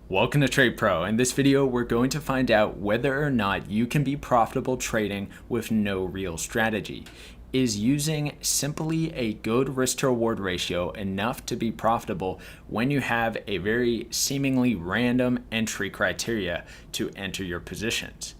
Welcome to Trade Pro. In this video, we're going to find out whether or not you can be profitable trading with no real strategy. Is using simply a good risk to reward ratio enough to be profitable when you have a very seemingly random entry criteria to enter your positions?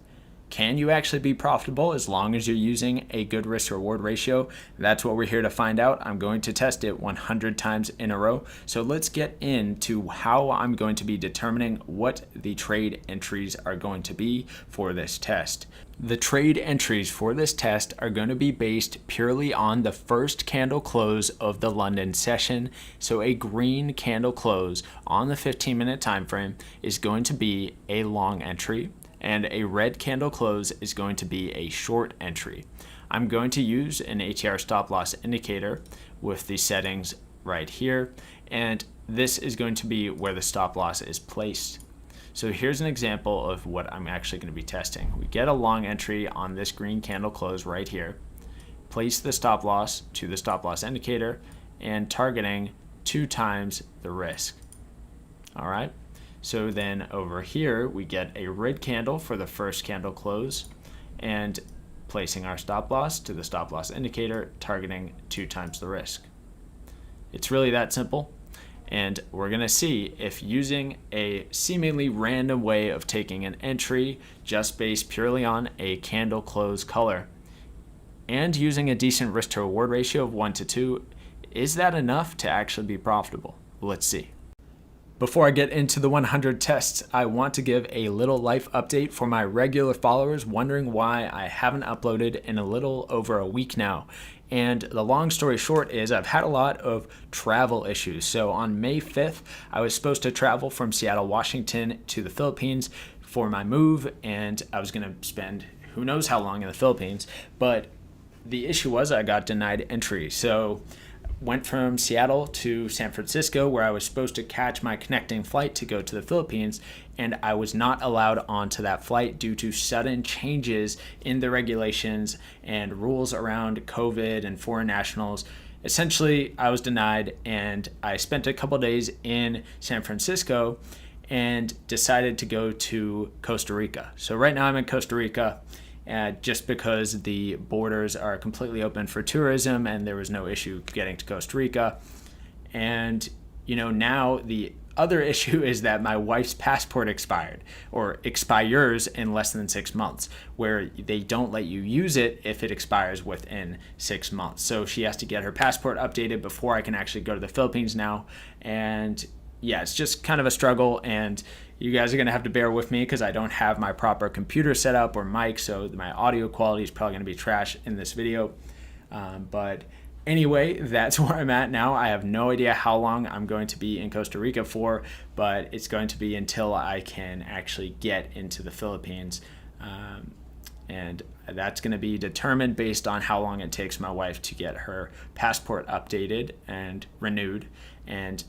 Can you actually be profitable as long as you're using a good risk to reward ratio? That's what we're here to find out. I'm going to test it 100 times in a row. So let's get into how I'm going to be determining what the trade entries are going to be for this test. The trade entries for this test are going to be based purely on the first candle close of the London session. So a green candle close on the 15-minute time frame is going to be a long entry, and a red candle close is going to be a short entry. I'm going to use an ATR stop loss indicator with the settings right here, and this is going to be where the stop loss is placed. So here's an example of what I'm actually going to be testing. We get a long entry on this green candle close right here, place the stop loss to the stop loss indicator, and targeting 2 times the risk. All right. So then over here, we get a red candle for the first candle close and placing our stop loss to the stop loss indicator, targeting 2 times the risk. It's really that simple. And we're going to see if using a seemingly random way of taking an entry just based purely on a candle close color and using a decent risk to reward ratio of 1 to 2, is that enough to actually be profitable? Let's see. Before I get into the 100 tests, I want to give a little life update for my regular followers wondering why I haven't uploaded in a little over a week now. And the long story short is I've had a lot of travel issues. So on May 5th, I was supposed to travel from Seattle, Washington to the Philippines for my move, and I was going to spend who knows how long in the Philippines. But the issue was I got denied entry. So went from Seattle to San Francisco, where I was supposed to catch my connecting flight to go to the Philippines, and I was not allowed onto that flight due to sudden changes in the regulations and rules around COVID and foreign nationals. Essentially, I was denied, and I spent a couple days in San Francisco and decided to go to Costa Rica. So right now I'm in Costa Rica, just because the borders are completely open for tourism and there was no issue getting to Costa Rica. And now the other issue is that my wife's passport expired or expires in less than 6 months, where they don't let you use it if it expires within 6 months. So she has to get her passport updated before I can actually go to the Philippines now. And yeah, it's just kind of a struggle, and you guys are going to have to bear with me because I don't have my proper computer set up or mic, so my audio quality is probably going to be trash in this video. But anyway, that's where I'm at now. I have no idea how long I'm going to be in Costa Rica for, but it's going to be until I can actually get into the Philippines. And that's going to be determined based on how long it takes my wife to get her passport updated and renewed. And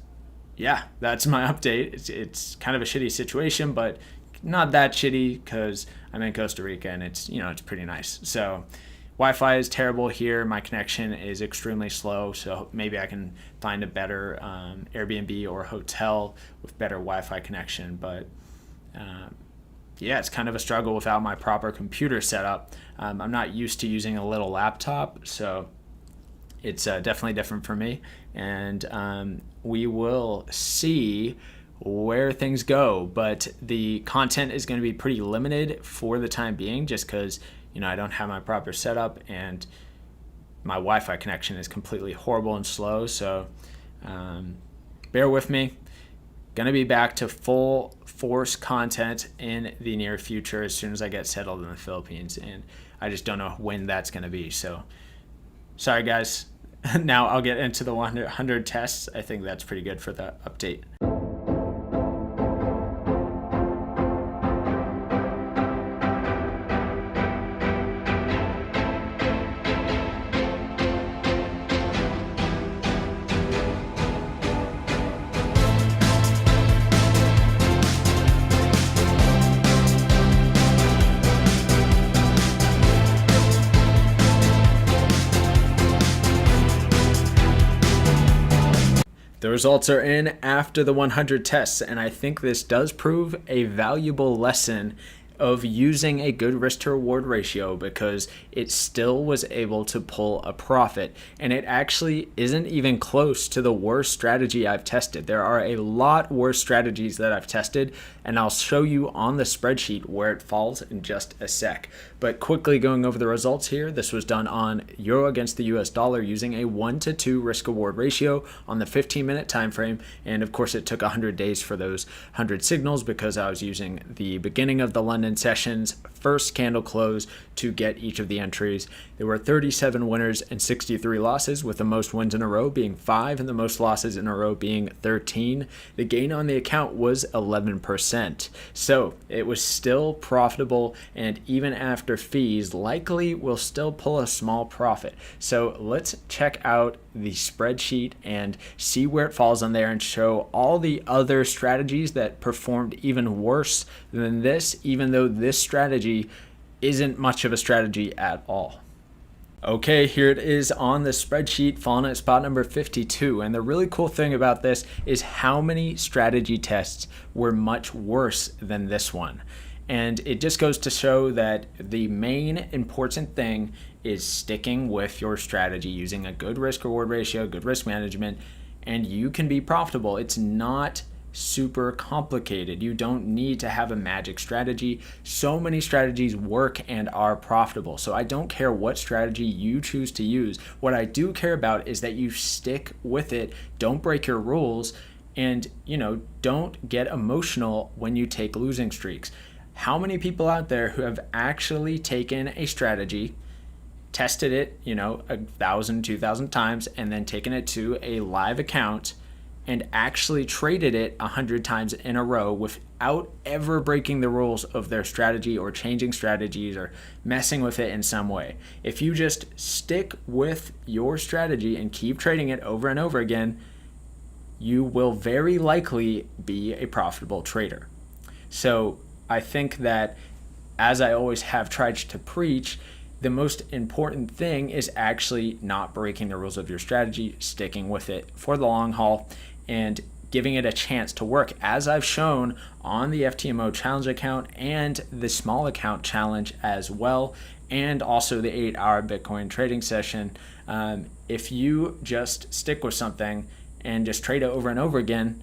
yeah, that's my update. It's kind of a shitty situation, but not that shitty because I'm in Costa Rica and it's pretty nice. So Wi-Fi is terrible here. My connection is extremely slow. So maybe I can find a better Airbnb or hotel with better Wi-Fi connection. But yeah, it's kind of a struggle without my proper computer setup. I'm not used to using a little laptop, so it's definitely different for me, and we will see where things go. But the content is going to be pretty limited for the time being, just because I don't have my proper setup and my Wi-Fi connection is completely horrible and slow. So bear with me. Going to be back to full force content in the near future as soon as I get settled in the Philippines, and I just don't know when that's going to be. So sorry guys. Now I'll get into the 100 tests. I think that's pretty good for the update. The results are in after the 100 tests, and I think this does prove a valuable lesson of using a good risk to reward ratio, because it still was able to pull a profit, and it actually isn't even close to the worst strategy I've tested. There are a lot worse strategies that I've tested, and I'll show you on the spreadsheet where it falls in just a sec. But quickly going over the results here, this was done on euro against the US dollar using a 1-to-2 risk reward ratio on the 15-minute time frame, and of course it took 100 days for those 100 signals because I was using the beginning of the London session's first candle close to get each of the entries. There were 37 winners and 63 losses, with the most wins in a row being 5 and the most losses in a row being 13. The gain on the account was 11%. So it was still profitable, and even after fees, likely will still pull a small profit. So let's check out the spreadsheet and see where it falls on there and show all the other strategies that performed even worse than this, even though this strategy isn't much of a strategy at all. Okay, here it is on the spreadsheet, falling at spot number 52. And the really cool thing about this is how many strategy tests were much worse than this one. And it just goes to show that the main important thing is sticking with your strategy, using a good risk reward ratio, good risk management, and you can be profitable. It's not super complicated. You don't need to have a magic strategy. So many strategies work and are profitable. So I don't care what strategy you choose to use. What I do care about is that you stick with it, don't break your rules, and don't get emotional when you take losing streaks. How many people out there who have actually taken a strategy, tested it 1,000, 2,000 times, and then taken it to a live account and actually traded it 100 times in a row without ever breaking the rules of their strategy or changing strategies or messing with it in some way? If you just stick with your strategy and keep trading it over and over again, you will very likely be a profitable trader. So I think that, as I always have tried to preach, the most important thing is actually not breaking the rules of your strategy, sticking with it for the long haul, and giving it a chance to work, as I've shown on the FTMO challenge account and the small account challenge as well, and also the 8-hour Bitcoin trading session. If you just stick with something and just trade it over and over again,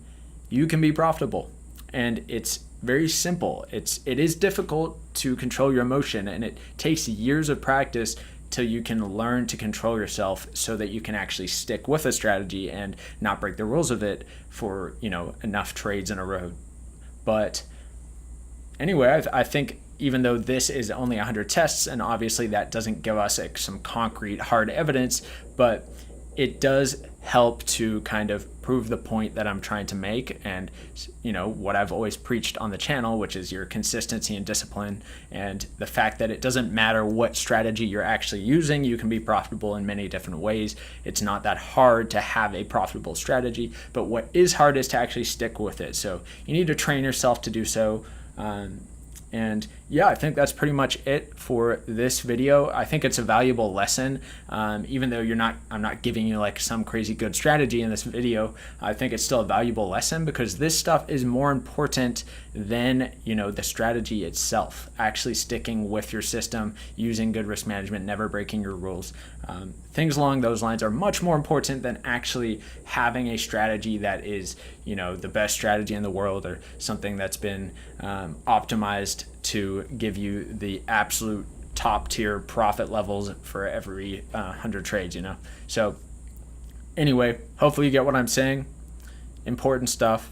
you can be profitable. And it's very simple. It is difficult to control your emotion, and it takes years of practice till you can learn to control yourself so that you can actually stick with a strategy and not break the rules of it for enough trades in a row. But anyway, I think even though this is only 100 tests, and obviously that doesn't give us some concrete hard evidence, but it does help to kind of prove the point that I'm trying to make, and what I've always preached on the channel, which is your consistency and discipline, and the fact that it doesn't matter what strategy you're actually using, you can be profitable in many different ways. It's not that hard to have a profitable strategy, but what is hard is to actually stick with it. So you need to train yourself to do so. And yeah, I think that's pretty much it for this video. I think it's a valuable lesson, even though I'm not giving you like some crazy good strategy in this video. I think it's still a valuable lesson, because this stuff is more important than the strategy itself. Actually sticking with your system, using good risk management, never breaking your rules. Things along those lines are much more important than actually having a strategy that is the best strategy in the world, or something that's been optimized to give you the absolute top tier profit levels for every 100 trades. So anyway, hopefully you get what I'm saying. Important stuff.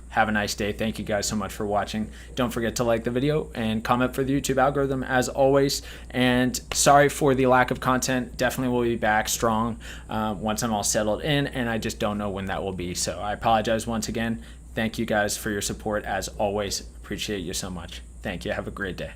Have a nice day. Thank you guys so much for watching. Don't forget to like the video and comment for the YouTube algorithm as always. And sorry for the lack of content. Definitely will be back strong once I'm all settled in, and I just don't know when that will be. So I apologize once again. Thank you guys for your support as always. Appreciate you so much. Thank you. Have a great day.